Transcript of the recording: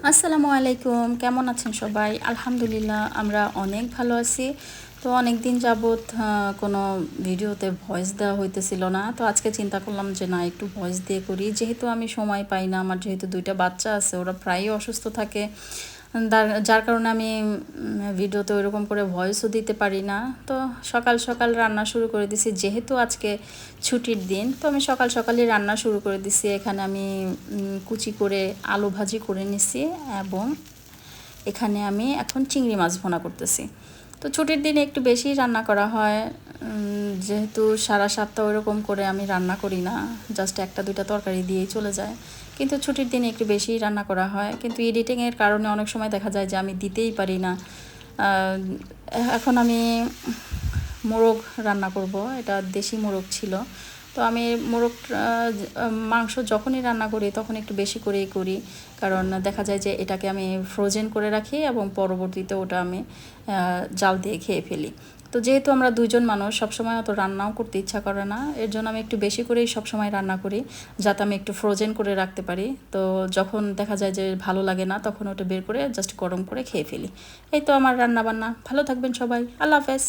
আসসালামু আলাইকুম, কেমন আছেন সবাই? আলহামদুলিল্লাহ আমরা অনেক ভালো আছি। তো অনেক দিন যাবৎ কোনো ভিডিওতে ভয়েস দেওয়া হইতেছিল না। তো আজকে চিন্তা করলাম যে না, একটু ভয়েস দিয়ে করি। যেহেতু আমি সময় পাই না, আমার যেহেতু 2টা বাচ্চা আছে, ওরা প্রায়ই অসুস্থ থাকে। যার কারণে আমি ভিডিওতে ওইরকম করে ভয়েসও দিতে পারি না। তো সকাল সকাল রান্না শুরু করে দিছি, যেহেতু আজকে ছুটির দিন। তো আমি সকাল সকালই রান্না শুরু করে দিছি। এখানে আমি কুচি করে আলু ভাজি করে নিছি, এবং এখানে আমি এখন চিংড়ি মাছ ভুনা করতেছি। তো ছুটির দিনে একটু বেশি রান্না করা হয়, যেহেতু সারা সপ্তাহ ওইরকম করে আমি রান্না করি না, জাস্ট একটা দুইটা তরকারি দিয়েই চলে যায়। কিন্তু ছুটির দিনে একটু বেশি রান্না করা হয়, কিন্তু এডিটিংয়ের কারণে অনেক সময় দেখা যায় যে আমি দিতেই পারি না। এখন আমি মোরগ রান্না করব, এটা দেশি মোরগ ছিল। তো আমি মোরগ মাংস যখনই রান্না করি তখন একটু বেশি করেই করি, কারণ দেখা যায় যে এটাকে আমি ফ্রোজেন করে রাখি এবং পরবর্তীতে ওটা আমি জাল দিয়ে খেয়ে ফেলি। তো যেহেতু আমরা দুইজন মানুষ, সবসময় অত রান্নাও করতে ইচ্ছা করে না, এর জন্য আমি একটু বেশি করেই সবসময় রান্না করি, যাতে আমি একটু ফ্রোজেন করে রাখতে পারি। তো যখন দেখা যায় যে ভালো লাগে না, তখন ওটা বের করে জাস্ট গরম করে খেয়ে ফেলি। এই তো আমার রান্না বান্না। ভালো থাকবেন সবাই, আল্লাহ হাফেজ।